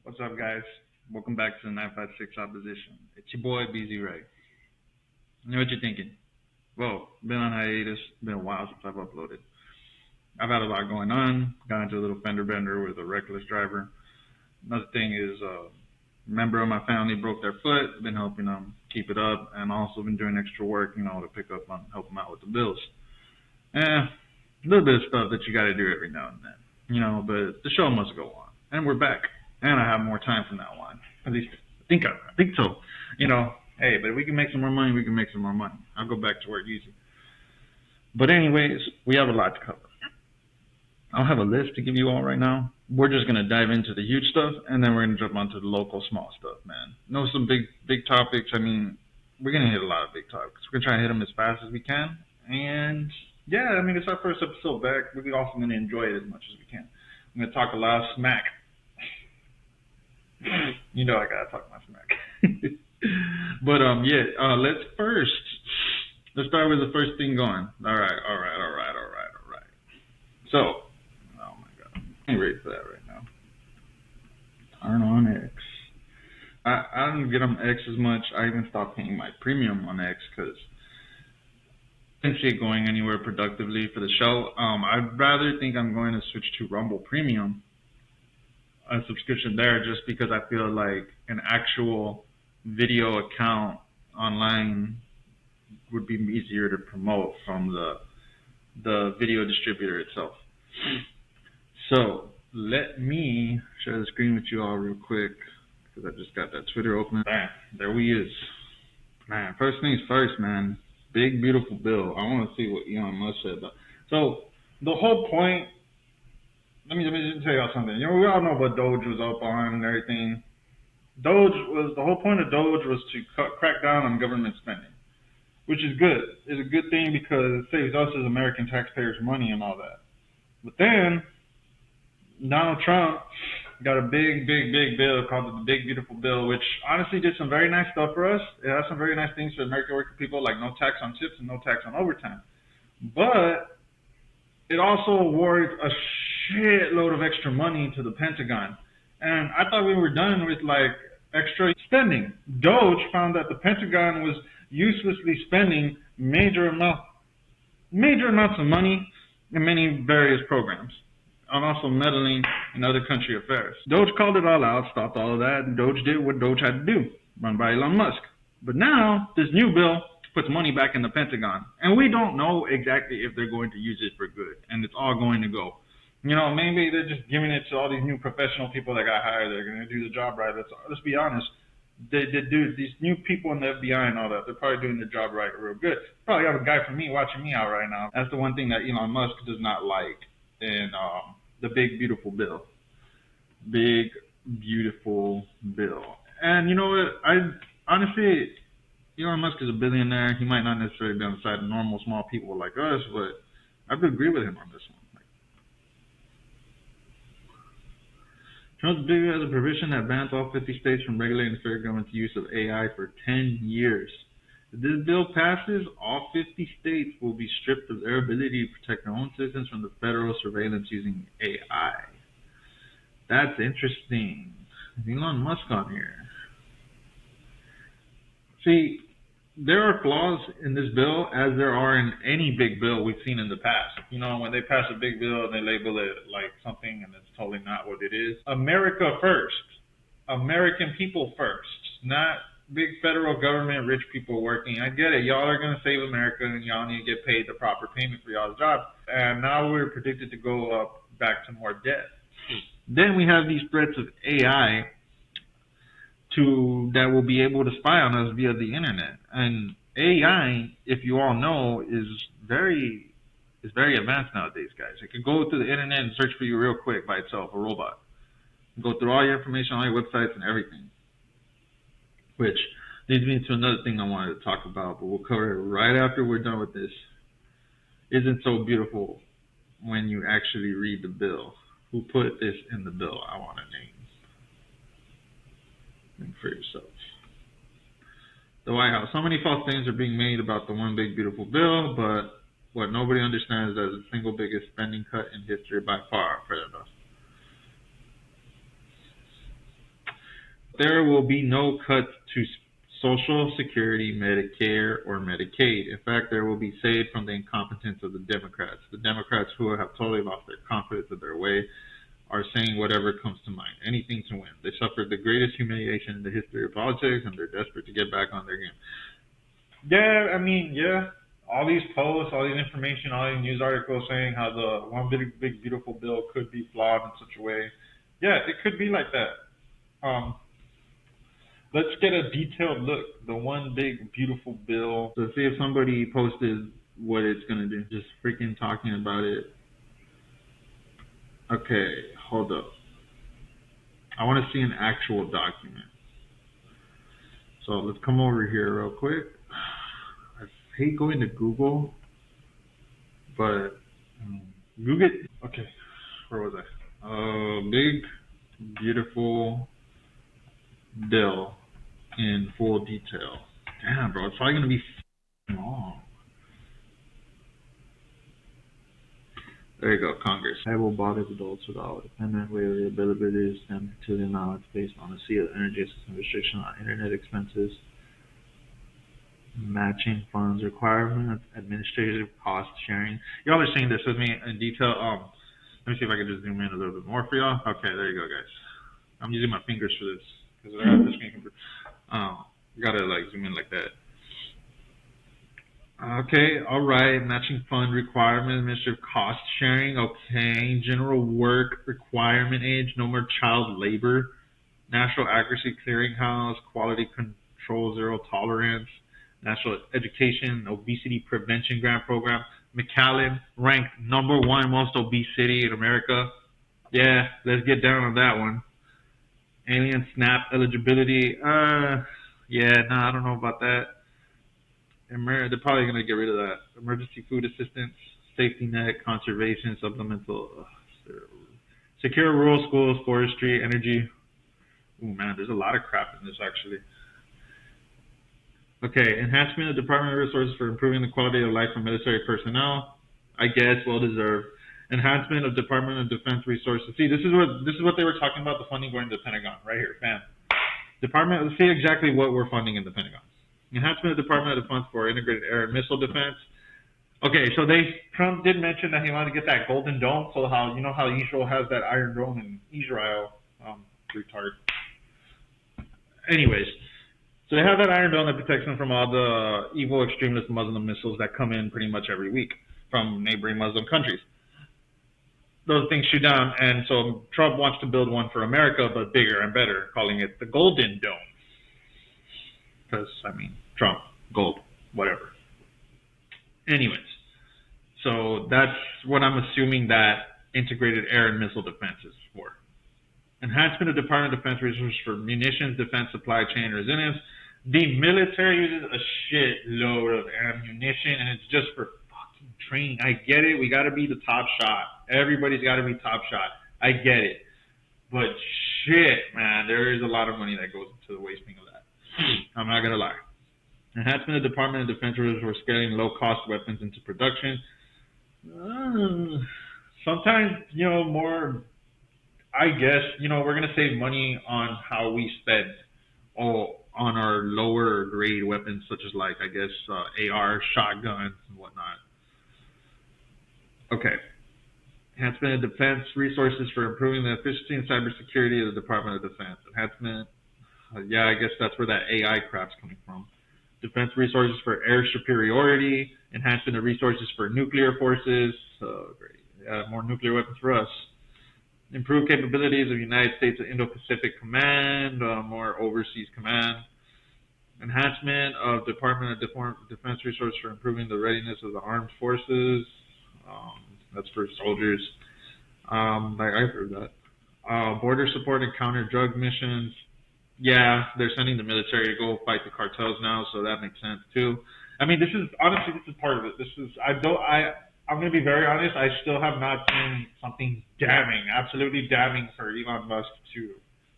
What's up, guys? Welcome back to the 956 Opposition. It's your boy, BZ Ray. You know what you're thinking? Well, been on hiatus. Been a while since I've uploaded. I've had a lot going on. Got into a little fender bender with a reckless driver. Another thing is a member of my family broke their foot. Been helping them keep it up, and also been doing extra work, to pick up on help them out with the bills. A little bit of stuff that you got to do every now and then. But the show must go on, and we're back. And I have more time from now on. At least I think so. Hey, but if we can make some more money, we can make some more money. I'll go back to work easy. But anyways, we have a lot to cover. I'll have a list to give you all right now. We're just gonna dive into the huge stuff, and then we're gonna jump onto the local small stuff, man. Some big topics. We're gonna hit a lot of big topics. We're gonna try to hit them as fast as we can. And yeah, it's our first episode back. We're also gonna enjoy it as much as we can. I'm gonna talk a lot of smack. I gotta talk my smack. But let's start with the first thing going. All right. So, oh my god, I ain't ready for that right now. Turn on X. I don't get on X as much. I even stopped paying my premium on X because I didn't see it going anywhere productively for the show. I'd rather think I'm going to switch to Rumble Premium, a subscription there, just because I feel like an actual video account online would be easier to promote from the video distributor itself. So let me share the screen with you all real quick because I just got that Twitter open. Bam, there we is. Man, first things first, man. Big beautiful bill. I want to see what Elon Musk said about. So the whole point. Let me just tell y'all something. We all know what Doge was up on and everything. The whole point of Doge was to crack down on government spending, which is good. It's a good thing because it saves us as American taxpayers money and all that. But then Donald Trump got a big bill called the Big Beautiful Bill, which honestly did some very nice stuff for us. It has some very nice things for American working people, like no tax on tips and no tax on overtime. But it also awards a shitload of extra money to the Pentagon. And I thought we were done with extra spending. Doge found that the Pentagon was uselessly spending major amounts of money in many various programs, and also meddling in other country affairs. Doge called it all out, stopped all of that, and Doge did what Doge had to do, run by Elon Musk. But now this new bill puts money back in the Pentagon, and we don't know exactly if they're going to use it for good, and it's all going to go. Maybe they're just giving it to all these new professional people that got hired. They're going to do the job right. Let's be honest. They do these new people in the FBI and all that. They're probably doing the job right real good. Probably have a guy from me watching me out right now. That's the one thing that Elon Musk does not like in the Big Beautiful Bill. Big Beautiful Bill. And you know what? Honestly, Elon Musk is a billionaire. He might not necessarily be on the side of normal small people like us, but I would agree with him on this one. Trump's bill has a provision that bans all 50 states from regulating the federal government's use of AI for 10 years. If this bill passes, all 50 states will be stripped of their ability to protect their own citizens from the federal surveillance using AI. That's interesting. Elon Musk on here. See, there are flaws in this bill as there are in any big bill we've seen in the past. When they pass a big bill and they label it like something and it's totally not what it is. America first. American people first. Not big federal government, rich people working. I get it. Y'all are going to save America and y'all need to get paid the proper payment for y'all's jobs. And now we're predicted to go up back to more debt. Then we have these threats of AI that will be able to spy on us via the internet. And AI, if you all know, is very advanced nowadays, guys. It can go through the internet and search for you real quick by itself, a robot. Go through all your information, all your websites and everything. Which leads me to another thing I wanted to talk about, but we'll cover it right after we're done with this. Isn't so beautiful when you actually read the bill. Who put this in the bill? I want to name. Think for yourself. The White House. So many false things are being made about the one big beautiful bill, but what nobody understands is that it's the single biggest spending cut in history by far. Fair enough. There will be no cuts to Social Security, Medicare, or Medicaid. In fact, there will be saved from the incompetence of the Democrats. The Democrats, who have totally lost their confidence of their way, are saying whatever comes to mind, anything to win. They suffered the greatest humiliation in the history of politics, and they're desperate to get back on their game. Yeah, I mean, yeah. All these posts, all these information, all these news articles saying how the one big beautiful bill could be flawed in such a way. Yeah, it could be like that. Um, let's get a detailed look. The one big beautiful bill. So see if somebody posted what it's gonna do. Just freaking talking about it. Okay, hold up. I want to see an actual document. So let's come over here real quick. I hate going to Google, but Google. Okay, where was I? Big, beautiful bill in full detail. Damn, bro, it's probably gonna be long. There you go, Congress. Able-bodied adults without dependent waiver availability is then to the now it's based on a sea of energy system restriction on internet expenses, matching funds requirements, administrative cost sharing. Y'all are seeing this with me in detail. Let me see if I can just zoom in a little bit more for y'all. Okay, there you go, guys. I'm using my fingers for this because I got the screen. You gotta like zoom in like that. Okay, all right. Matching fund requirement, administrative cost sharing. Okay, general work requirement age, no more child labor, national accuracy clearinghouse, quality control, zero tolerance, national education obesity prevention grant program. McAllen ranked #1 most obese city in America. Yeah, let's get down on that one. Alien SNAP eligibility. Yeah, no, I don't know about that. They're probably going to get rid of that. Emergency food assistance, safety net, conservation, supplemental, secure rural schools, forestry, energy. Oh man, there's a lot of crap in this actually. Okay, enhancement of Department of Resources for improving the quality of life for military personnel. I guess well deserved. Enhancement of Department of Defense resources. See, this is what they were talking about, the funding going to the Pentagon right here. Bam. Department. Let's see exactly what we're funding in the Pentagon. Enhancement of Department of Defense for integrated air and missile defense. Okay, so Trump did mention that he wanted to get that golden dome. So how how Israel has that Iron Dome in Israel, retard. Anyways, so they have that Iron Dome that protects them from all the evil extremist Muslim missiles that come in pretty much every week from neighboring Muslim countries. Those things shoot down, and so Trump wants to build one for America, but bigger and better, calling it the Golden Dome. Because, I mean, Trump, gold, whatever. Anyways, so that's what I'm assuming that integrated air and missile defense is for. Enhancement of Department of Defense resources for munitions, defense, supply chain resilience. The military uses a shitload of ammunition, and it's just for fucking training. I get it. We got to be the top shot. Everybody's got to be top shot. I get it. But shit, man, there is a lot of money that goes into the wasting of that. I'm not going to lie. Enhancement of Department of Defense resources for scaling low-cost weapons into production. Sometimes, more... I guess, we're going to save money on how we spend on our lower grade weapons, such as AR, shotguns, and whatnot. Okay. Enhancement of defense resources for improving the efficiency and cybersecurity of the Department of Defense. Enhancement, I guess that's where that AI crap's coming from. Defense resources for air superiority. Enhancement of resources for nuclear forces. Great. More nuclear weapons for us. Improved capabilities of United States Indo-Pacific Command, more overseas command. Enhancement of Department of Defense resources for improving the readiness of the armed forces. That's for soldiers. I've heard that. Border support and counter drug missions. Yeah, they're sending the military to go fight the cartels now, so that makes sense too. I mean, this is part of it. I'm going to be very honest, I still have not seen something damning, absolutely damning for Elon Musk to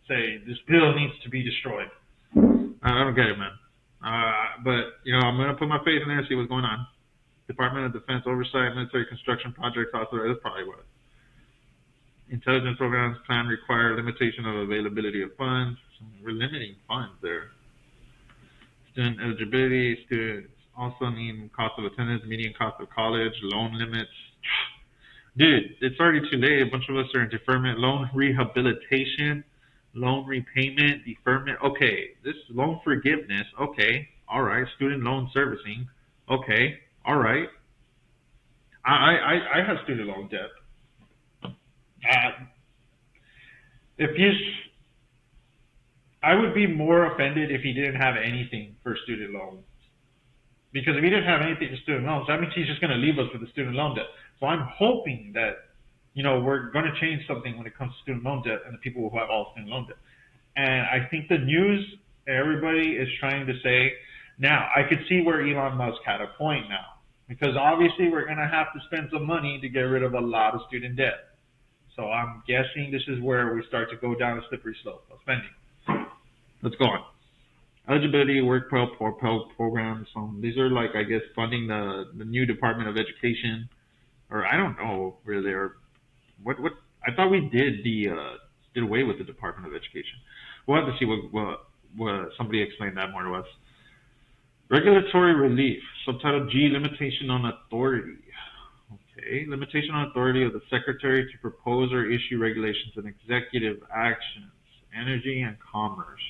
say this bill needs to be destroyed. I don't get it, man. But, I'm going to put my faith in there and see what's going on. Department of Defense oversight, military construction projects, authorized, that's probably what. Intelligence programs plan require limitation of availability of funds. We're limiting funds there. Student eligibility, students also need cost of attendance, median cost of college, loan limits. Dude, it's already too late. A bunch of us are in deferment, loan rehabilitation, loan repayment, deferment. Okay, this loan forgiveness. Okay, all right. Student loan servicing. Okay, all right. I have student loan debt. Uh, if you, I would be more offended if he didn't have anything for student loans. Because if he didn't have anything for student loans, that means he's just going to leave us with the student loan debt. So I'm hoping that, we're going to change something when it comes to student loan debt and the people who have all student loan debt. And I think the news, everybody is trying to say, now, I could see where Elon Musk had a point now. Because obviously we're going to have to spend some money to get rid of a lot of student debt. So I'm guessing this is where we start to go down a slippery slope of spending. Let's go on. Eligibility, work Pell programs. These are like, I guess, funding the new Department of Education, or I don't know where they're. What I thought we did away with the Department of Education. We'll have to see what somebody explained that more to us. Regulatory relief, subtitle G, limitation on authority. Okay, limitation on authority of the Secretary to propose or issue regulations and executive actions. Energy and commerce.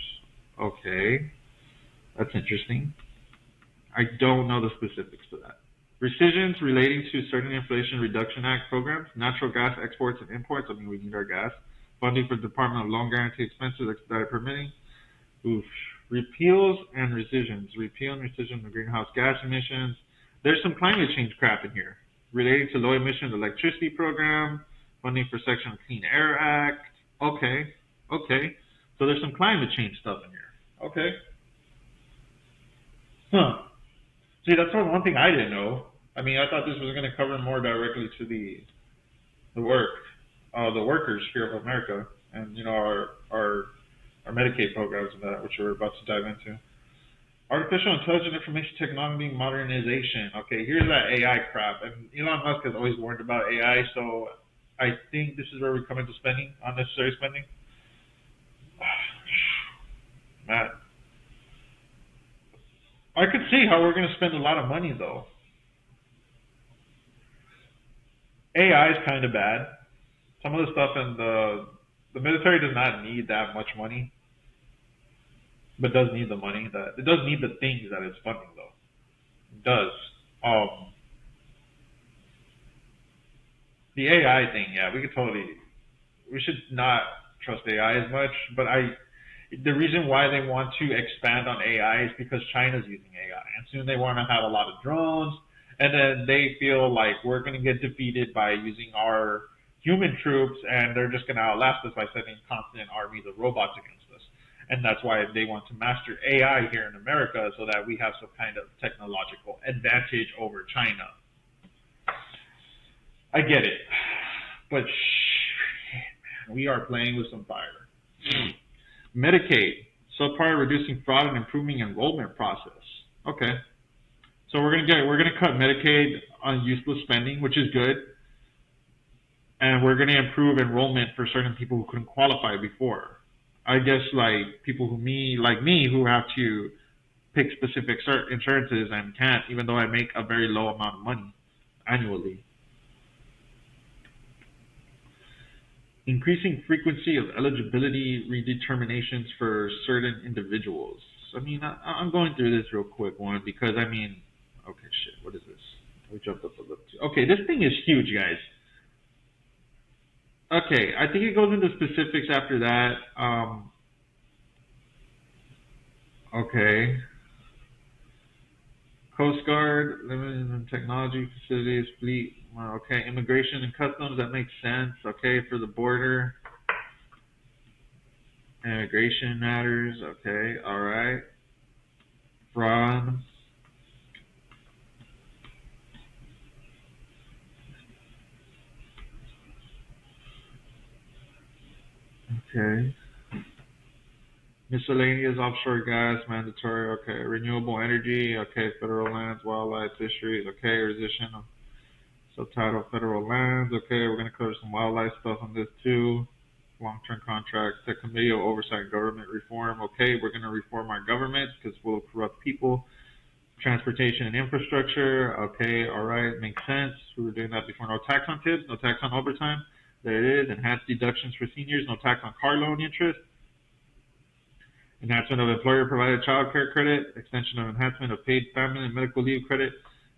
Okay. That's interesting. I don't know the specifics to that. Rescissions relating to certain Inflation Reduction Act programs, natural gas exports and imports. I mean, we need our gas. Funding for Department of Loan Guarantee Expenses, expedited permitting. Oof. Repeals and rescissions. Repeal and rescission of greenhouse gas emissions. There's some climate change crap in here relating to low emission electricity program. Funding for Section Clean Air Act. Okay. So there's some climate change stuff in here. Okay. Huh. See, that's one thing I didn't know. I mean, I thought this was going to cover more directly to the workers here of America, and our Medicaid programs and that, which we're about to dive into. Artificial intelligence information technology modernization. Okay, here's that AI crap, and Elon Musk has always warned about AI, so I think this is where we come into spending, unnecessary spending. Matt. I could see how we're going to spend a lot of money, though. AI is kind of bad. Some of the stuff in the military does not need that much money, but does need the money. It does need the things that it's funding, though. It does. The AI thing, yeah, we should not trust AI as much, but the reason why they want to expand on AI is because China's using AI, and soon they want to have a lot of drones, and then they feel like we're going to get defeated by using our human troops, and they're just going to outlast us by sending constant armies of robots against us. And that's why they want to master AI here in America, so that we have some kind of technological advantage over China. I get it, but we are playing with some fire. Medicaid, subpart reducing fraud and improving enrollment process. Okay, so we're gonna cut Medicaid on useless spending, which is good, and we're gonna improve enrollment for certain people who couldn't qualify before. I guess like people like me, who have to pick specific insurances and can't, even though I make a very low amount of money annually. Increasing frequency of eligibility redeterminations for certain individuals. I mean, I'm going through this real quick one because okay, shit, what is this? We jumped up a little too. Okay, this thing is huge, guys. Okay, I think it goes into specifics after that. Okay. Coast Guard, limited in technology facilities, fleet. Okay, immigration and customs, that makes sense. Okay, for the border. Immigration matters. Okay, all right. Fraud. Okay. Miscellaneous offshore gas, mandatory. Okay. Renewable energy. Okay. Federal lands, wildlife, fisheries. Okay. Rescission of subtitle federal lands. Okay. We're going to cover some wildlife stuff on this too. long-term contract. The Committee of Oversight and Government Reform. Okay, we're going to reform our government because we'll corrupt people. Transportation and infrastructure. Okay, all right, makes sense. We were doing that before. No tax on tips, no tax on overtime. There it is. Enhanced deductions for seniors, no tax on car loan interest. Enhancement of employer-provided child care credit. Extension of enhancement of paid family and medical leave credit.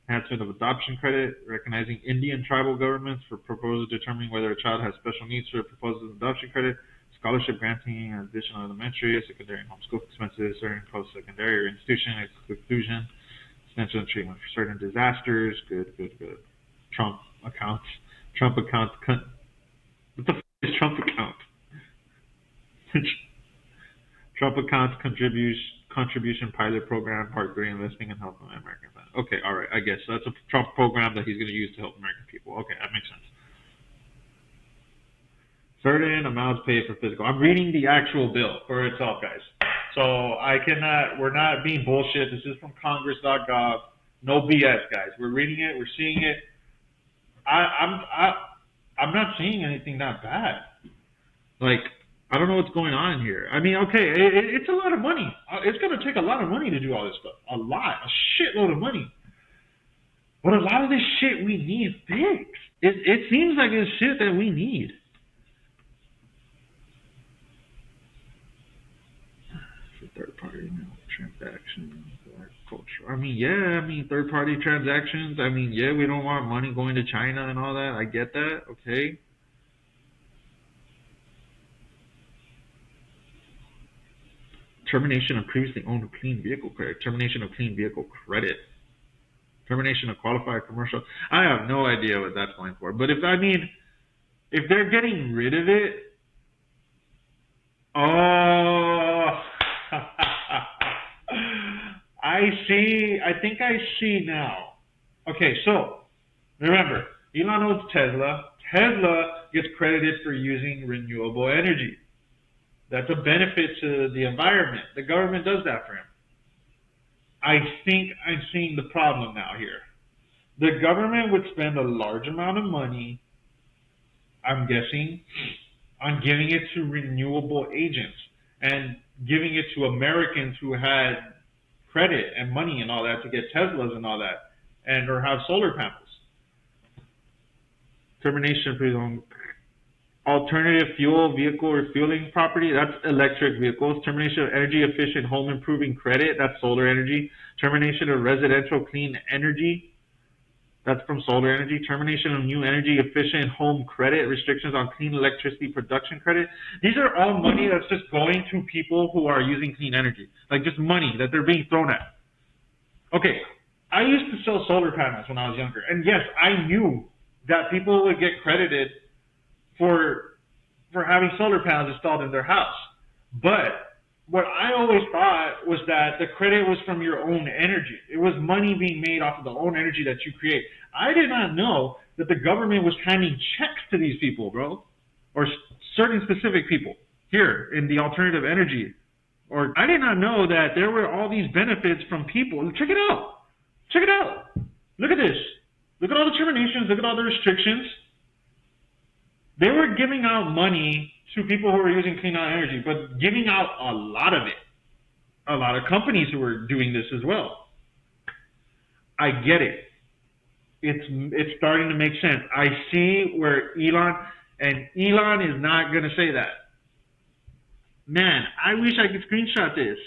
Enhancement of adoption credit. Recognizing Indian tribal governments for proposals determining whether a child has special needs for a proposed adoption credit. Scholarship granting additional elementary, secondary, and homeschool expenses during post-secondary institution exclusion. Extension of treatment for certain disasters. Good. Trump accounts. What the f is Trump account? Trump accounts contribution pilot program, Part 3, investing in health of American families. Okay, all right, I guess. So that's a Trump program that he's going to use to help American people. Okay, that makes sense. Certain amounts paid for physical. I'm reading the actual bill for itself, guys. So we're not being bullshit. This is from congress.gov. No BS, guys. We're reading it. We're seeing it. I'm not seeing anything that bad. Like, I don't know what's going on here. I mean, okay, it's a lot of money. It's going to take a lot of money to do all this stuff. A shitload of money. But a lot of this shit we need fixed. It seems like it's shit that we need. Third-party transactions, agriculture. Third-party transactions. We don't want money going to China and all that. I get that. Okay. Termination of previously owned clean vehicle credit. Termination of clean vehicle credit. Termination of qualified commercial. I have no idea what that's going for. But if they're getting rid of it, I see. I think I see now. Okay, so remember, Elon owns Tesla. Tesla gets credited for using renewable energy. That's a benefit to the environment. The government does that for him. I think I'm seeing the problem now here. The government would spend a large amount of money, I'm guessing, on giving it to renewable agents and giving it to Americans who had credit and money and all that to get Teslas and all that, or have solar panels. Termination for alternative fuel vehicle refueling property, that's electric vehicles. Termination of energy efficient home improving credit, that's solar energy. Termination of residential clean energy, that's from solar energy. Termination of new energy efficient home credit, restrictions on clean electricity production credit. These are all money that's just going to people who are using clean energy. Like just money that they're being thrown at. Okay, I used to sell solar panels when I was younger. And yes, I knew that people would get credited for having solar panels installed in their house. But what I always thought was that the credit was from your own energy. It was money being made off of the own energy that you create. I did not know that the government was handing checks to these people, bro, or certain specific people here in the alternative energy. Or I did not know that there were all these benefits from people. Check it out. Check it out. Look at this. Look at all the terminations. Look at all the restrictions. They were giving out money to people who were using clean energy, but giving out a lot of it. A lot of companies who were doing this as well. I get it. It's starting to make sense. I see where Elon is not going to say that. Man, I wish I could screenshot this.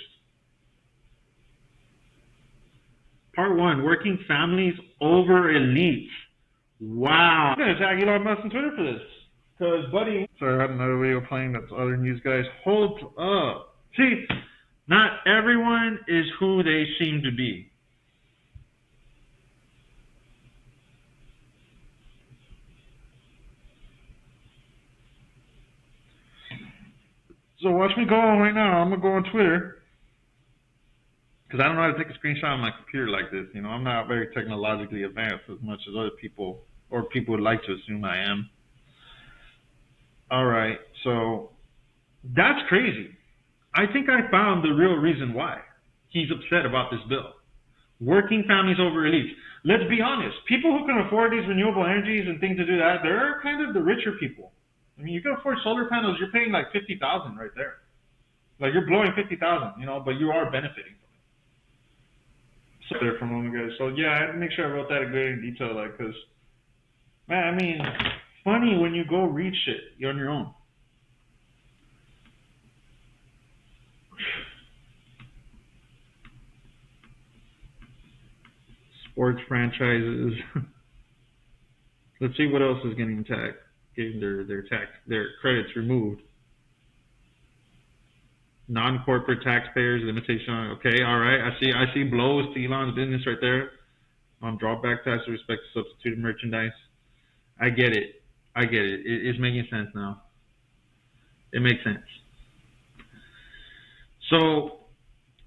Part 1, working families over elites. Wow. I'm going to tag Elon Musk on Twitter for this. Because, buddy... Sorry, I had another video playing. That's other news guys. Hold up. See, not everyone is who they seem to be. So watch me go on right now. I'm going to go on Twitter. Because I don't know how to take a screenshot on my computer like this. You know, I'm not very technologically advanced as much as other people, or people would like to assume I am. All right, so that's crazy. I think I found the real reason why he's upset about this bill. Working families over elites. Let's be honest. People who can afford these renewable energies and things to do that, they're kind of the richer people. I mean, you can afford solar panels. You're paying like 50,000 right there. Like you're blowing 50,000, but you are benefiting from it. So there for a moment, guys. So yeah, I had to make sure I wrote that in great detail, like, cause man, I mean, funny when you go read shit you're on your own. Sports franchises. Let's see what else is getting getting their credits removed. Non-corporate taxpayers limitation on. Okay, all right. I see blows to Elon's business right there. On drawback tax with respect to substituted merchandise. I get it. It's making sense now. It makes sense. So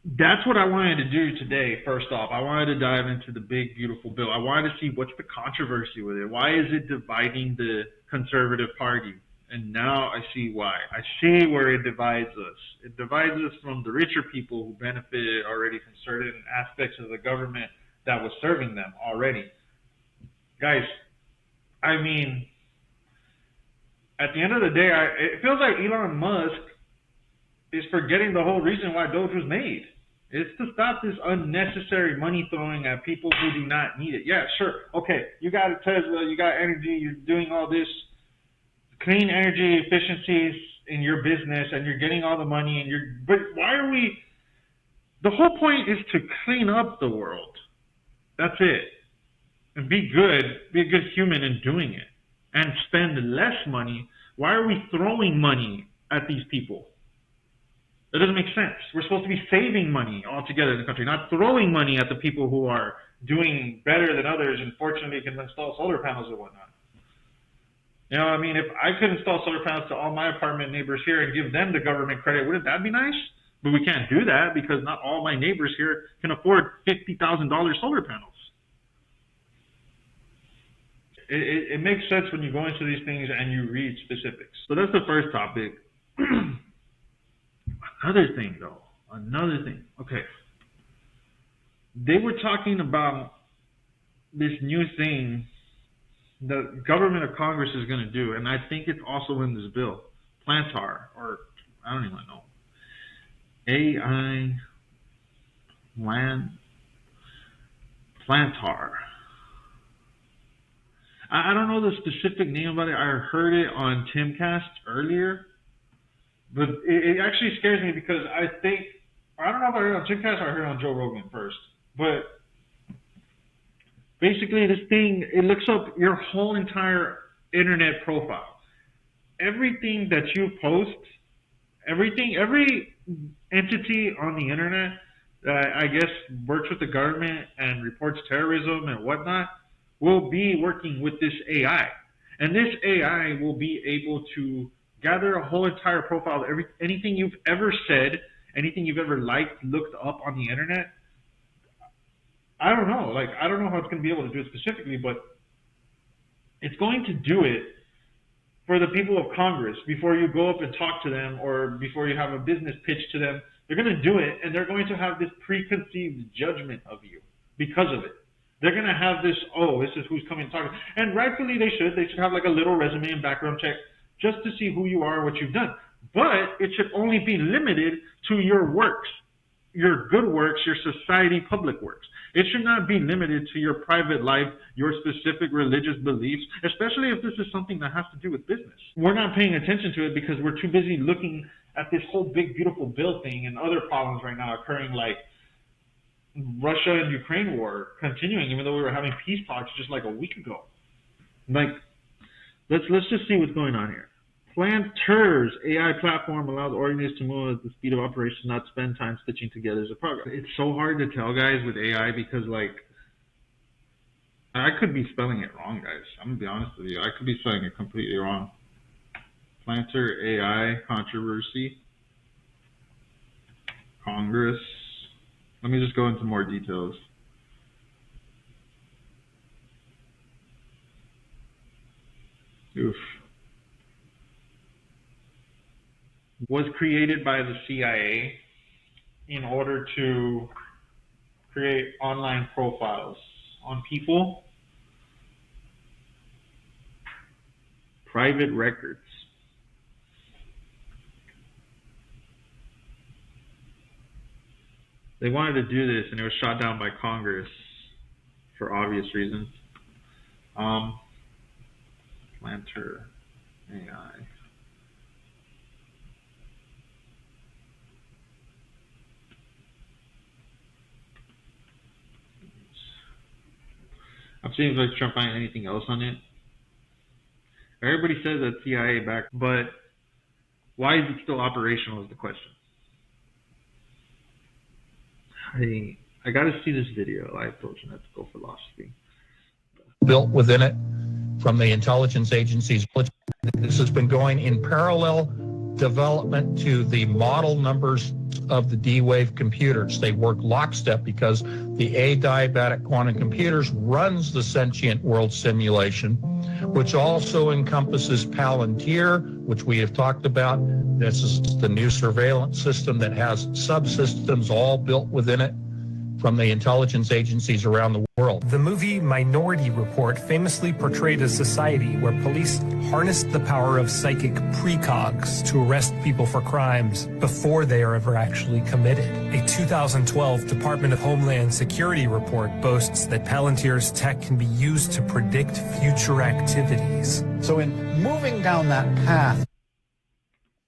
that's what I wanted to do today. First off, I wanted to dive into the big, beautiful bill. I wanted to see what's the controversy with it. Why is it dividing the conservative party? And now I see why. I see where it divides us. It divides us from the richer people who benefited already from certain aspects of the government that was serving them already. Guys, I mean, at the end of the day, it feels like Elon Musk is forgetting the whole reason why Doge was made. It's to stop this unnecessary money throwing at people who do not need it. Yeah, sure. Okay, you got a Tesla, you got energy, you're doing all this clean energy efficiencies in your business, and you're getting all the money, but why are we? The whole point is to clean up the world. That's it. And be a good human in doing it. And spend less money. Why are we throwing money at these people? That doesn't make sense. We're supposed to be saving money altogether in the country, not throwing money at the people who are doing better than others and fortunately can install solar panels and whatnot. I mean, if I could install solar panels to all my apartment neighbors here and give them the government credit, wouldn't that be nice? But we can't do that because not all my neighbors here can afford $50,000 solar panels. It makes sense when you go into these things and you read specifics. So that's the first topic. Another thing. Okay. They were talking about this new thing the government of Congress is going to do, and I think it's also in this bill. Plantar, or I don't even know. Plantar. I don't know the specific name about it. I heard it on Timcast earlier, but it actually scares me because I don't know if I heard it on Timcast or I heard it on Joe Rogan first, but basically this thing, it looks up your whole entire internet profile. Everything that you post, every entity on the internet that I guess works with the government and reports terrorism and whatnot will be working with this AI. And this AI will be able to gather a whole entire profile of anything you've ever said, anything you've ever liked, looked up on the internet. I don't know. I don't know how it's going to be able to do it specifically, but it's going to do it for the people of Congress before you go up and talk to them or before you have a business pitch to them. They're going to do it, and they're going to have this preconceived judgment of you because of it. They're going to have this, this is who's coming to talk. And rightfully they should. They should have like a little resume and background check just to see who you are and what you've done. But it should only be limited to your works, your good works, your society public works. It should not be limited to your private life, your specific religious beliefs, especially if this is something that has to do with business. We're not paying attention to it because we're too busy looking at this whole big, beautiful bill thing and other problems right now occurring, like Russia and Ukraine war continuing, even though we were having peace talks just like a week ago. Let's just see what's going on here. Plantar's AI platform allows organisms to move at the speed of operations, not spend time stitching together as a progress. It's so hard to tell, guys, with AI because, I could be spelling it wrong, guys. I'm going to be honest with you. I could be spelling it completely wrong. Plantar AI controversy. Congress. Let me just go into more details. Oof. Was created by the CIA in order to create online profiles on people, private records. They wanted to do this, and it was shot down by Congress for obvious reasons. Planter AI. I'm seeing if I can find anything else on it. Everybody says that CIA backed, but why is it still operational is the question. I got to see this video. I told you not to go philosophy. Built within it from the intelligence agencies. This has been going in parallel development to the model numbers of the D-Wave computers. They work lockstep because the adiabatic quantum computers runs the sentient world simulation, which also encompasses Palantir, which we have talked about. This is the new surveillance system that has subsystems all built within it from the intelligence agencies around the world. The movie Minority Report famously portrayed a society where police harnessed the power of psychic precogs to arrest people for crimes before they are ever actually committed. A 2012 Department of Homeland Security report boasts that Palantir's tech can be used to predict future activities. So in moving down that path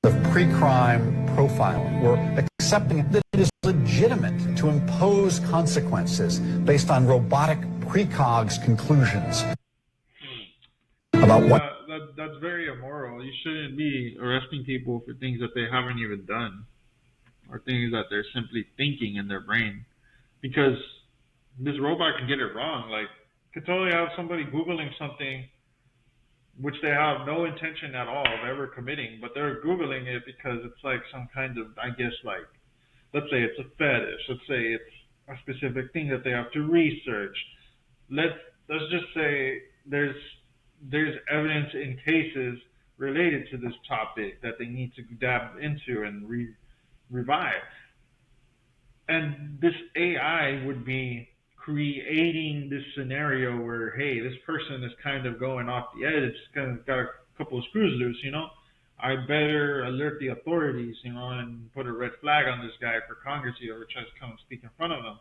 of pre-crime profiling, we're accepting that it is legitimate to impose consequences based on robotic precogs conclusions about what. That's very immoral. You shouldn't be arresting people for things that they haven't even done, or things that they're simply thinking in their brain, because this robot can get it wrong. Like, could totally have somebody Googling something which they have no intention at all of ever committing, but they're Googling it because it's like some kind of, I guess, like, let's say it's a fetish. Let's say it's a specific thing that they have to research. Let's just say there's evidence in cases related to this topic that they need to dab into and revive. And this AI would be creating this scenario where, hey, this person is kind of going off the edge, kind of got a couple of screws loose, you know? I better alert the authorities, you know, and put a red flag on this guy for Congress if he ever tries to come and speak in front of them.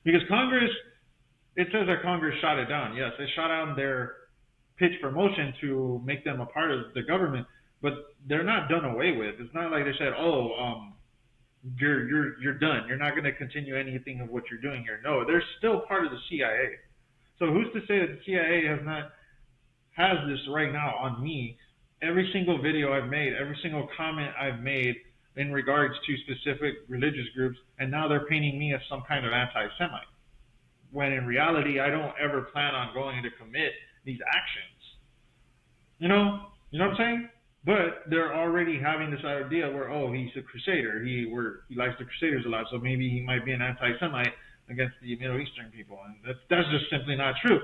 Because Congress, it says that Congress shot it down. Yes, they shot down their pitch for motion to make them a part of the government, but they're not done away with. It's not like they said, you're done. You're not going to continue anything of what you're doing here. No, they're still part of the CIA. So who's to say that the CIA has this right now on me? Every single video I've made, every single comment I've made in regards to specific religious groups, and now they're painting me as some kind of anti-Semite, when in reality I don't ever plan on going to commit these actions. You know what I'm saying? But they're already having this idea where, oh, he's a crusader. He likes the crusaders a lot, so maybe he might be an anti-Semite against the Middle Eastern people, and that's just simply not true.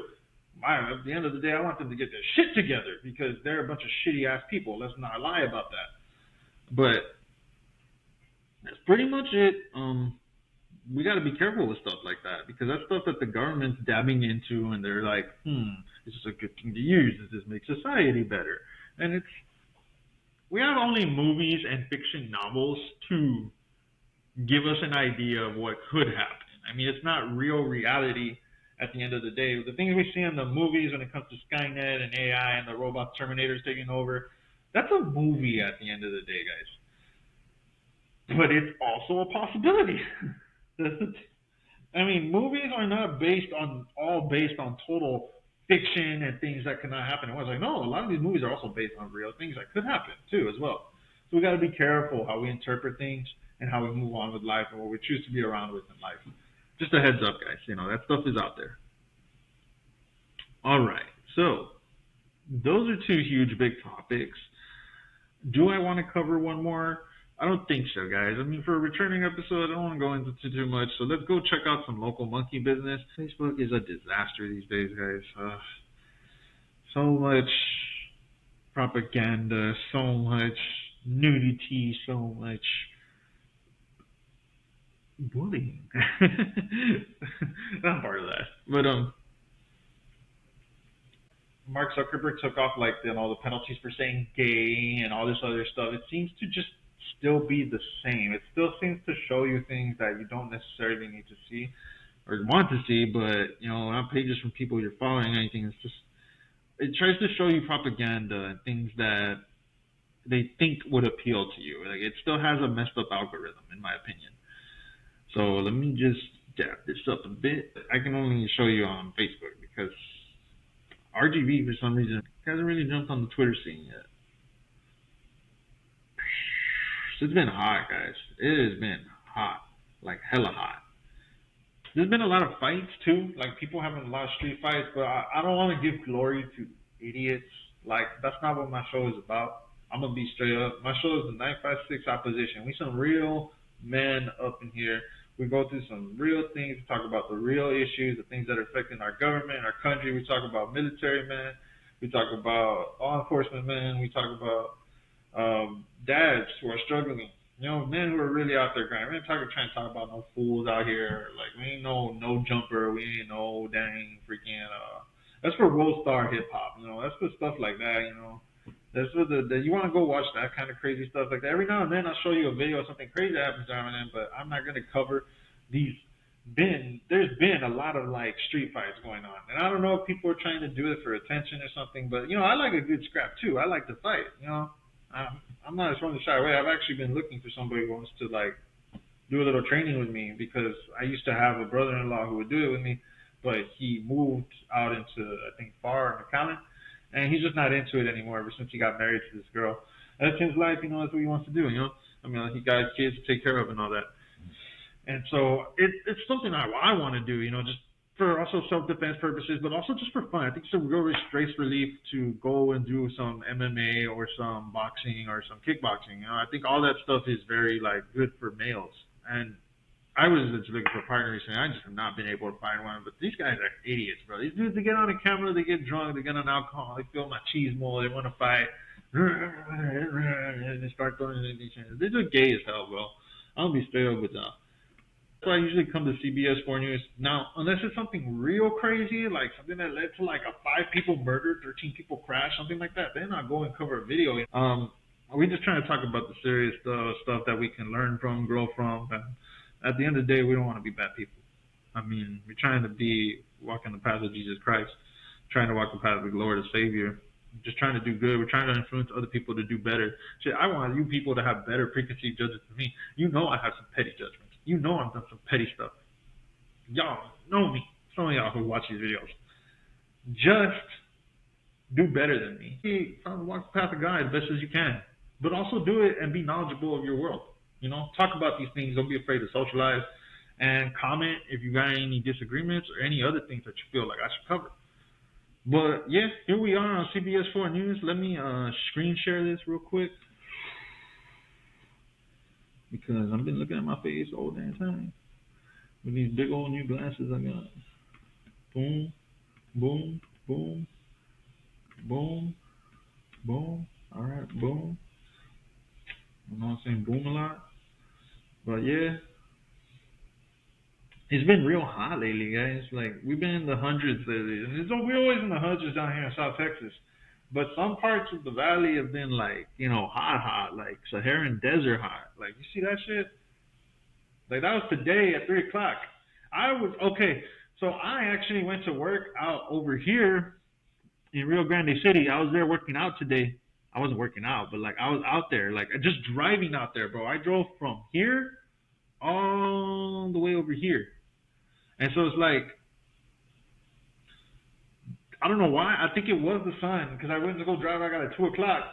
At the end of the day, I want them to get their shit together because they're a bunch of shitty ass people. Let's not lie about that. But that's pretty much it. We got to be careful with stuff like that, because that's stuff that the government's dabbing into, and they're like, this is a good thing to use. Does this make society better? And we have only movies and fiction novels to give us an idea of what could happen. I mean, it's not real reality at the end of the day. The things we see in the movies when it comes to Skynet and AI and the robot Terminators taking over, that's a movie at the end of the day, guys. But it's also a possibility. I mean, movies are not based on total fiction and things that cannot happen. And I was like, no, a lot of these movies are also based on real things that could happen too, as well. So we got to be careful how we interpret things and how we move on with life and what we choose to be around with in life. Just a heads up, guys. You know, that stuff is out there. All right. So those are two huge, big topics. Do I want to cover one more? I don't think so, guys. I mean, for a returning episode, I don't want to go into too much. So let's go check out some local monkey business. Facebook is a disaster these days, guys. So much propaganda, so much nudity, so much bullying. Not part of that. But Mark Zuckerberg took off, like, you know, the penalties for saying gay and all this other stuff. It seems to just still be the same. It still seems to show you things that you don't necessarily need to see or want to see, but on pages from people you're following, anything, it tries to show you propaganda and things that they think would appeal to you. Like, it still has a messed up algorithm, in my opinion. So let me just dab this up a bit. I can only show you on Facebook because RGB, for some reason, hasn't really jumped on the Twitter scene yet. So it's been hot, guys. It has been hot, like hella hot. There's been a lot of fights too, like people having a lot of street fights, but I don't want to give glory to idiots. Like, that's not what my show is about. I'm gonna be straight up. My show is the 956 opposition. We some real men up in here. We go through some real things. We talk about the real issues, the things that are affecting our government, our country. We talk about military men. We talk about law enforcement men. We talk about dads who are struggling. Men who are really out there grinding. We ain't trying to talk about no fools out here. Like, we ain't no jumper. We ain't no dang freaking. That's for world star hip hop. That's for stuff like that. That's for you want to go watch that kind of crazy stuff like that. Every now and then I'll show you a video of something crazy that happens now and then, but I'm not gonna cover these. There's been a lot of like street fights going on, and I don't know if people are trying to do it for attention or something, but I like a good scrap too. I like to fight. I'm not just one to shy away. I've actually been looking for somebody who wants to like do a little training with me, because I used to have a brother-in-law who would do it with me, but he moved out into, I think, far in McAllen, and he's just not into it anymore ever since he got married to this girl. That's his life, that's what he wants to do, I mean, he got kids to take care of and all that. And so it's something I want to do, just for also self-defense purposes, but also just for fun. I think it's a real stress relief to go and do some MMA or some boxing or some kickboxing. I think all that stuff is very like good for males. And I was just looking for a partner recently. I just have not been able to find one. But these guys are idiots, bro. These dudes, they get on the camera, they get drunk, they get on alcohol, they feel machismo, they want to fight, and they start throwing these things. They're just gay as hell, bro. I'll be straight up with y'all. So I usually come to CBS 4 News. Now, unless it's something real crazy, like something that led to like a 5 people murdered, 13 people crashed, something like that, then I'll go and cover a video. We're just trying to talk about the serious stuff that we can learn from, grow from. And at the end of the day, we don't want to be bad people. I mean, we're trying to be walking the path of Jesus Christ, trying to walk the path of the Lord and Savior, just trying to do good. We're trying to influence other people to do better. Shit, I want you people to have better preconceived judgments than me. I have some petty judgments. I've done some petty stuff. Y'all know me. Some of y'all who watch these videos. Just do better than me. Try to walk the path of God as best as you can. But also do it and be knowledgeable of your world. Talk about these things. Don't be afraid to socialize. And comment if you got any disagreements or any other things that you feel like I should cover. But yeah, here we are on CBS 4 News. Let me screen share this real quick, because I've been looking at my face all damn time with these big old new glasses I got. Boom, boom, boom, boom, boom. All right, boom. I know I'm saying boom a lot, but yeah, it's been real hot lately, guys. Like, we've been in the hundreds lately. We're always in the hundreds down here in South Texas. But some parts of the valley have been like, hot, like Saharan desert hot. Like, you see that shit? Like, that was today at 3 o'clock. So I actually went to work out over here in Rio Grande City. I was there working out today. I wasn't working out, but like I was out there, like just driving out there, bro. I drove from here all the way over here. And so it's like, I don't know why. I think it was the sun, because I went to go drive. I got at 2 o'clock.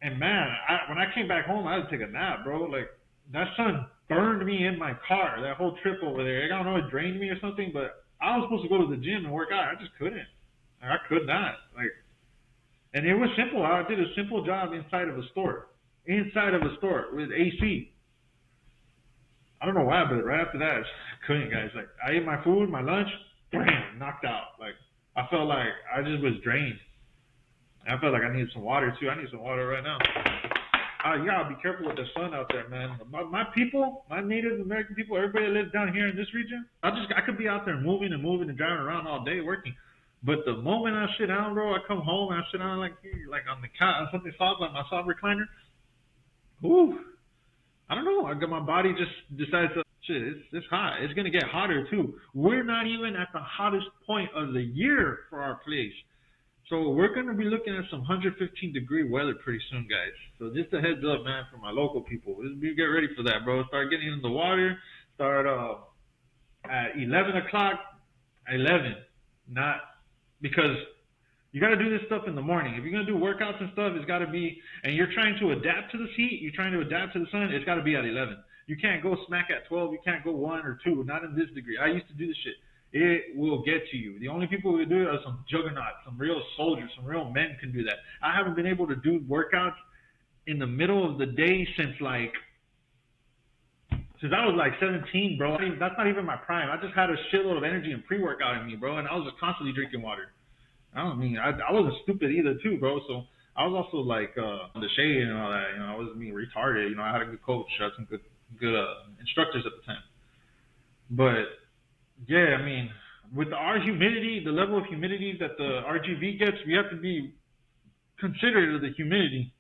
And man, when I came back home, I had to take a nap, bro. Like, that sun burned me in my car, that whole trip over there. I don't know, it drained me or something, but I was supposed to go to the gym and work out. I just couldn't. I could not. And it was simple. I did a simple job inside of a store with AC. I don't know why, but right after that, I couldn't, guys. Like, I ate my food, my lunch, bam, knocked out. Like, I felt like I just was drained. I felt like I needed some water too. I need some water right now. You gotta be careful with the sun out there, man. My people, my Native American people, everybody that lives down here in this region, I could be out there moving and driving around all day working. But the moment I sit down, bro, I come home and I sit down like on the couch, on something soft, like my soft recliner, Ooh, I don't know. My body just decides to, shit, it's hot. It's going to get hotter too. We're not even at the hottest point of the year for our place. So we're going to be looking at some 115-degree weather pretty soon, guys. So just a heads up, man, for my local people. Get ready for that, bro. Start getting in the water. Start at 11 o'clock. 11. Not because you got to do this stuff in the morning. If you're going to do workouts and stuff, it's got to be, and you're trying to adapt to the heat, you're trying to adapt to the sun, it's got to be at 11. You can't go smack at 12. You can't go 1 or 2. Not in this degree. I used to do this shit. It will get to you. The only people who do it are some juggernauts, some real soldiers, some real men can do that. I haven't been able to do workouts in the middle of the day since I was like 17, bro. That's not even my prime. I just had a shitload of energy and pre-workout in me, bro, and I was just constantly drinking water. I wasn't stupid either, too, bro. So I was also like the shade and all that. I wasn't being retarded. I had a good coach, I had some good instructors at the time. But yeah, with our humidity, the level of humidity that the RGV gets, we have to be considerate of the humidity.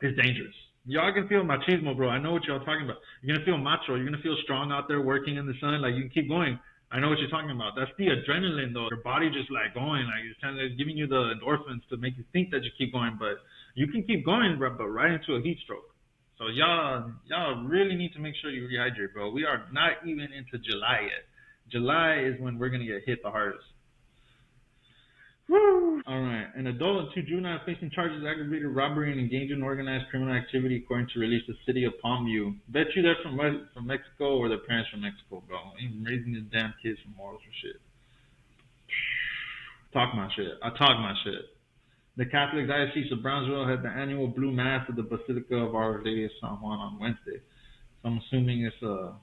It's dangerous. Y'all can feel machismo, bro. I know what y'all talking about. You're gonna feel macho. You're gonna feel strong out there working in the sun. Like, you can keep going. I know what you're talking about. That's the adrenaline, though. Your body just like going, like it's kind of giving you the endorphins to make you think that you keep going, but you can keep going, bro, but right into a heat stroke. So y'all really need to make sure you rehydrate, bro. We are not even into July yet. July is when we're gonna get hit the hardest. Woo! All right. An adult and 2 juveniles facing charges of aggravated robbery and engaging in organized criminal activity, according to release the city of Palmview. Bet you they're from Mexico or their parents from Mexico, bro. Ain't raising these damn kids from morals or shit. Talk my shit. I talk my shit. The Catholic Diocese of Brownsville had the annual Blue Mass at the Basilica of Our Lady of San Juan on Wednesday. So I'm assuming it's a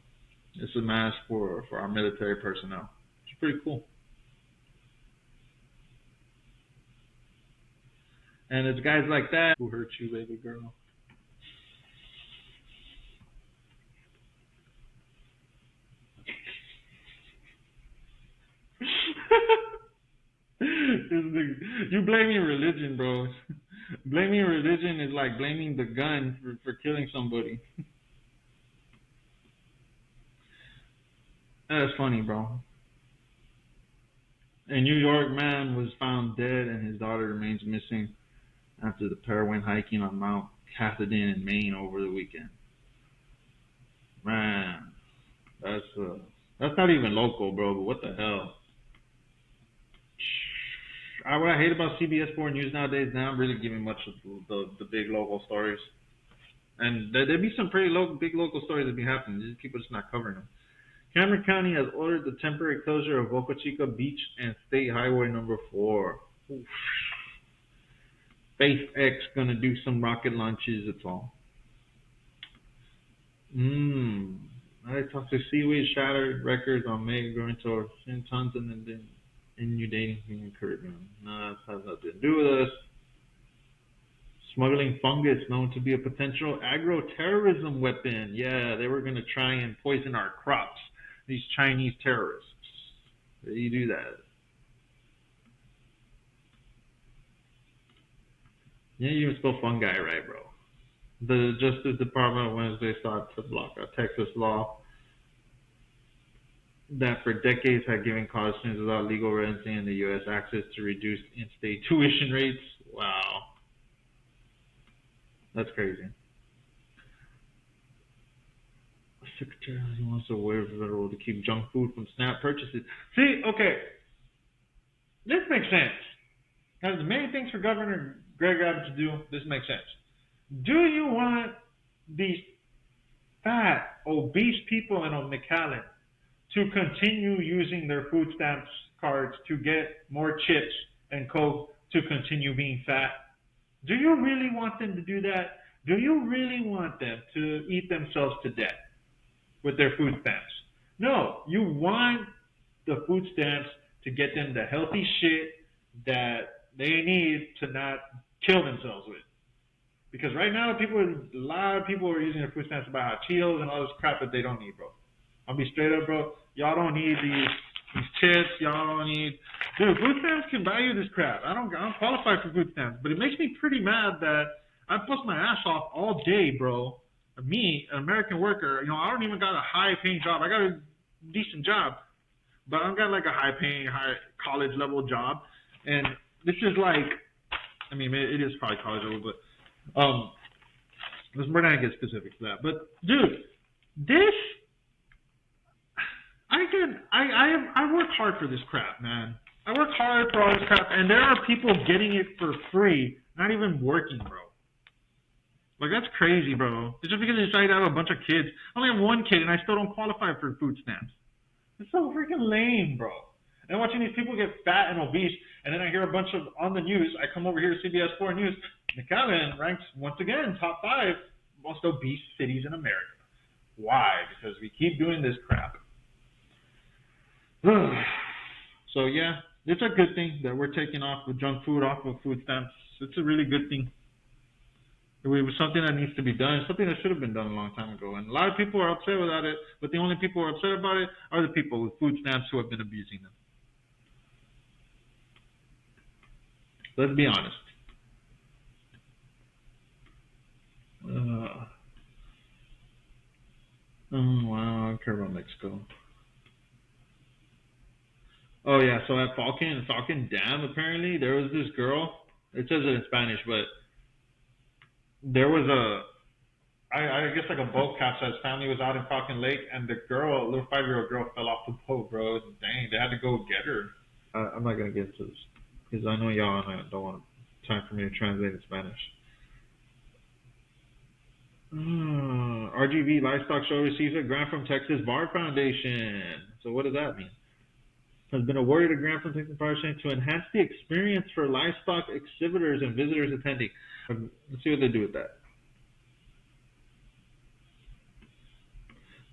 mass for our military personnel. It's pretty cool. And it's guys like that who hurt you, baby girl. You blaming religion, bro. Blaming religion is like blaming the gun for killing somebody. That's funny, bro. A New York man was found dead and his daughter remains missing after the pair went hiking on Mount Cathodin in Maine over the weekend. Man, that's not even local, bro, but what the hell? What I hate about CBS 4 News nowadays, they're not really giving much of the big local stories. And there'd be some pretty big local stories that be happening. Just people just not covering them. Cameron County has ordered the temporary closure of Boca Chica Beach and State Highway number 4. Oof. SpaceX gonna do some rocket launches, that's all. I talked to seaweed shattered records on May growing to 10 tons and then inundating the Caribbean. No, that has nothing to do with us. Smuggling fungus known to be a potential agro-terrorism weapon. Yeah, they were gonna try and poison our crops. These Chinese terrorists. They do that. Yeah, you even spell fungi right, bro. The Justice Department Wednesday sought to block a Texas law that for decades had given college students without legal residency in the U.S. access to reduced in-state tuition rates. Wow. That's crazy. Secretary wants to waive federal to keep junk food from SNAP purchases. See, okay. This makes sense. Now, the main things for Governor Greg Abbott to do, this makes sense. Do you want these fat, obese people in McAllen to continue using their food stamps cards to get more chips and Coke to continue being fat? Do you really want them to do that? Do you really want them to eat themselves to death with their food stamps? No, you want the food stamps to get them the healthy shit that they need to not kill themselves with. Because right now, a lot of people are using their food stamps to buy hot Cheetos and all this crap that they don't need, bro. I'll be straight up, bro. Y'all don't need these chips. Y'all don't need. Dude, food stamps can buy you this crap. I don't qualify for food stamps, but it makes me pretty mad that I bust my ass off all day, bro. Me, an American worker, I don't even got a high-paying job. I got a decent job, but I don't got like a high-paying, high college-level job. And this is like, I mean, it is probably college level, but we're not gonna get specific to that. But dude, this, I work hard for this crap, man. I work hard for all this crap, and there are people getting it for free, not even working, bro. Like, that's crazy, bro. It's just because they decided to have a bunch of kids. I only have one kid, and I still don't qualify for food stamps. It's so freaking lame, bro. And watching these people get fat and obese, and then I hear a bunch of, on the news, I come over here to CBS 4 News, McAllen ranks, once again, top 5 most obese cities in America. Why? Because we keep doing this crap. So, yeah, it's a good thing that we're taking off the junk food off of food stamps. It's a really good thing. It was something that needs to be done, something that should have been done a long time ago. And a lot of people are upset about it, but the only people who are upset about it are the people with food stamps who have been abusing them. Let's be honest. Oh, wow, I don't care about Mexico. Oh, yeah, so at Falcon Dam, apparently, there was this girl. It says it in Spanish, but there was I guess like a boat capsized. Family was out in Falcon Lake, and the girl, a little 5-year-old girl, fell off the boat, bro. Dang, they had to go get her. I'm not going to get into this, because I know y'all don't want time for me to translate in Spanish. RGV Livestock Show receives a grant from Texas Bar Foundation. So what does that mean? Has been awarded a grant from Texas Bar Foundation to enhance the experience for livestock exhibitors and visitors attending. Let's see what they do with that.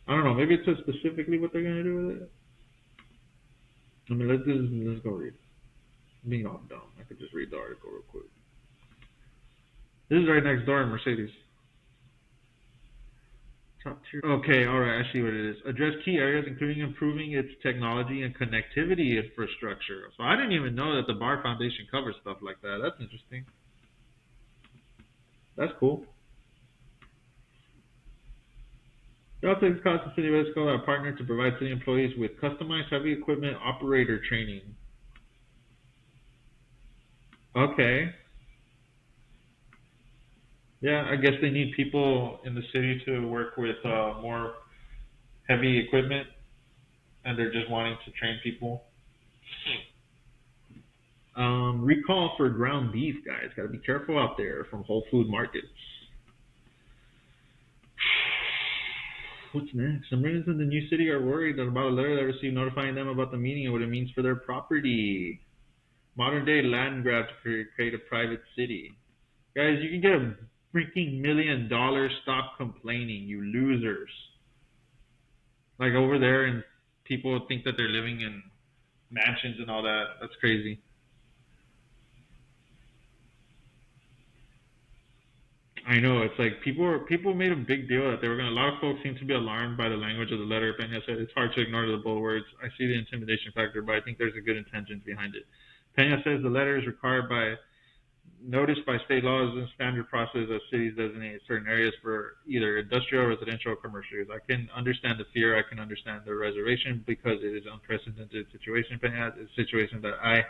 I don't know. Maybe it says specifically what they're going to do with it. I mean, let's go read it. I'm being all dumb. I could just read the article real quick. This is right next door in Mercedes. Okay, all right, I see what it is. Address key areas, including improving its technology and connectivity infrastructure. So I didn't even know that the Bar Foundation covers stuff like that. That's interesting. That's cool. The Texas Cost the City of Mexico are partnered to provide city employees with customized heavy equipment operator training. Okay. Yeah, I guess they need people in the city to work with more heavy equipment, and they're just wanting to train people. Recall for ground beef, guys. Got to be careful out there from Whole Food markets. What's next? Some residents in the new city are worried about a letter they received notifying them about the meaning and what it means for their property. Modern day land grab to create a private city. Guys, you can get a freaking $1 million. Stop complaining, you losers. Like over there, and people think that they're living in mansions and all that. That's crazy. I know, it's like people made a big deal that they were going to, a lot of folks seem to be alarmed by the language of the letter. Peña said it's hard to ignore the bold words. I see the intimidation factor, but I think there's a good intention behind it. Peña says the letter is required by notice by state laws and standard process as cities designate certain areas for either industrial, residential, or commercial use. I can understand the fear. I can understand the reservation because it is an unprecedented situation. Peña, it's a situation that I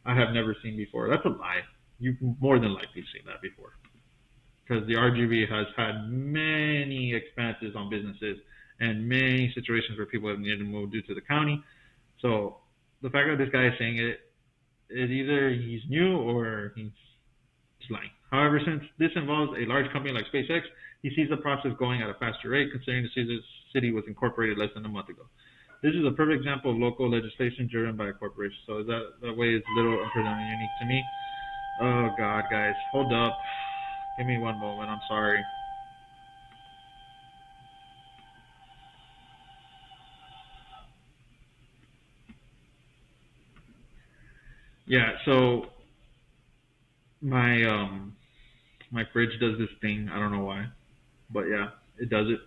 have never seen before. That's a lie. You've more than likely seen that before. Because the RGV has had many expenses on businesses and many situations where people have needed to move due to the county. So the fact that this guy is saying it is either he's new or he's lying. However, since this involves a large company like SpaceX, he sees the process going at a faster rate, considering the city was incorporated less than a month ago. This is a perfect example of local legislation driven by a corporation. So that way is little unprecedented and unique to me. Oh God, guys, hold up. Give me one moment. I'm sorry. Yeah, so my fridge does this thing. I don't know why, but yeah, it does it,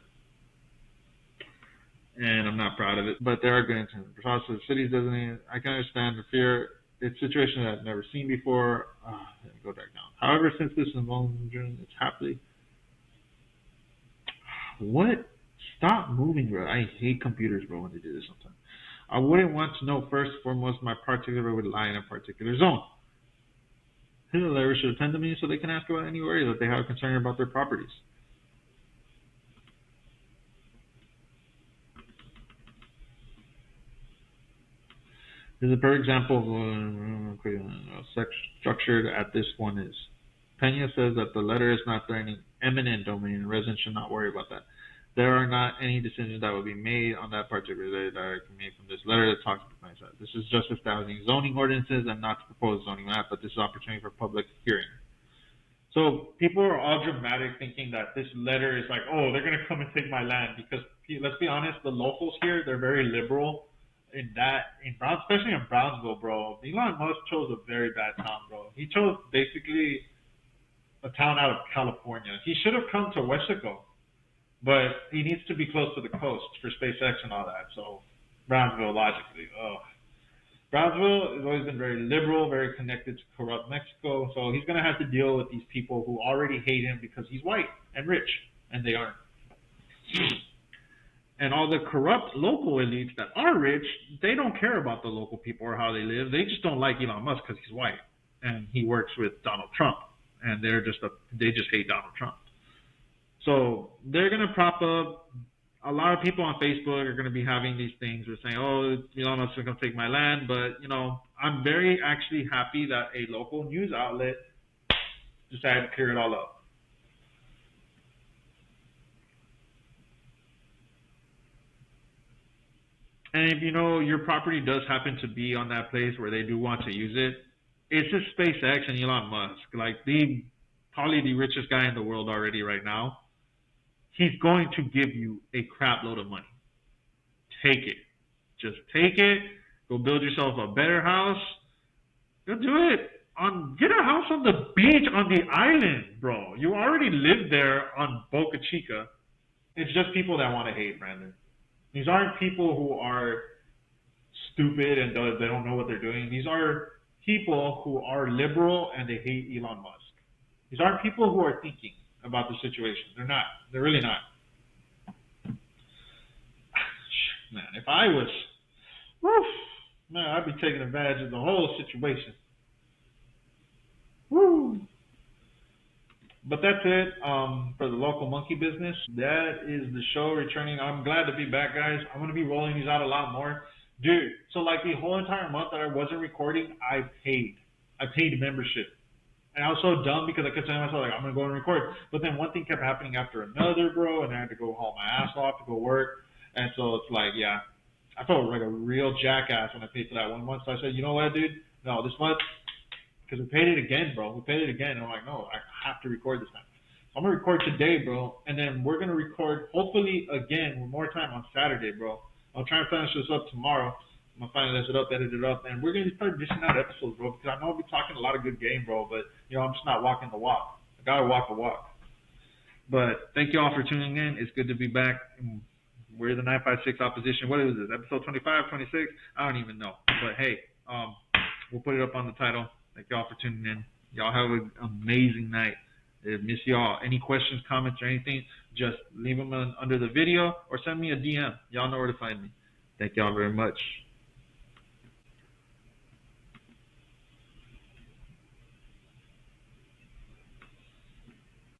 and I'm not proud of it. But there are good intentions. The process of cities doesn't. I can understand the fear It's situations I've never seen before. Let me go back down. However, since this is involved, it's happily. What? Stop moving, bro. I hate computers, bro, when they do this sometimes. I wouldn't want to know first and foremost my particular would lie in a particular zone. The lawyer should attend to me so they can ask about any worry that they have concern about their properties. Here's a perfect example of structured at this one is. Pena says that the letter is not threatening eminent domain and residents should not worry about that. There are not any decisions that will be made on that particular day that are made from this letter that talks about myself. This is just establishing zoning ordinances and not to propose zoning map, but this is opportunity for public hearing. So people are all dramatic thinking that this letter is like, oh, they're going to come and take my land because let's be honest, the locals here, they're very liberal in especially in Brownsville, bro. Elon Musk chose a very bad town, bro. He chose basically a town out of California. He should have come to Wexico, but he needs to be close to the coast for SpaceX and all that. So Brownsville, logically, Brownsville has always been very liberal, very connected to corrupt Mexico. So he's going to have to deal with these people who already hate him because he's white and rich, and they aren't. And all the corrupt local elites that are rich, they don't care about the local people or how they live. They just don't like Elon Musk because he's white and he works with Donald Trump. And they just hate Donald Trump. So they're going to prop up. A lot of people on Facebook are going to be having these things. They're saying, oh, Elon Musk is going to take my land. But, I'm very actually happy that a local news outlet decided to clear it all up. And if your property does happen to be on that place where they do want to use it, it's just SpaceX and Elon Musk, like probably the richest guy in the world already right now. He's going to give you a crap load of money. Take it. Just take it. Go build yourself a better house. Go do it. Get a house on the beach on the island, bro. You already live there on Boca Chica. It's just people that want to hate, Brandon. These aren't people who are stupid and they don't know what they're doing. These are people who are liberal and they hate Elon Musk. These aren't people who are thinking about the situation. They're not. They're really not. Man, if I was, I'd be taking advantage of the whole situation. Woo! But that's it for the local monkey business. That is the show returning. I'm glad to be back, guys. I'm going to be rolling these out a lot more. Dude, so like the whole entire month that I wasn't recording, I paid membership. And I was so dumb because I kept saying to myself, like, I'm going to go and record. But then one thing kept happening after another, bro, and I had to go haul my ass off to go work. And so it's like, yeah, I felt like a real jackass when I paid for that 1 month. So I said, you know what, dude? No, this month, because we paid it again, bro. We paid it again. And I'm like, no, I have to record this time. So I'm going to record today, bro. And then we're going to record, hopefully, again, one more time on Saturday, bro. I'll try and finish this up tomorrow. I'm going to finalize it up, edit it up, and we're going to start dishing out episodes, bro, because I know I'll be talking a lot of good game, bro, but, I'm just not walking the walk. I got to walk the walk. But thank you all for tuning in. It's good to be back. We're the 956 opposition. What is this, episode 25, 26? I don't even know. But, hey, we'll put it up on the title. Thank you all for tuning in. Y'all have an amazing night. I miss y'all. Any questions, comments, or anything, just leave them under the video or send me a DM. Y'all know where to find me. Thank y'all very much.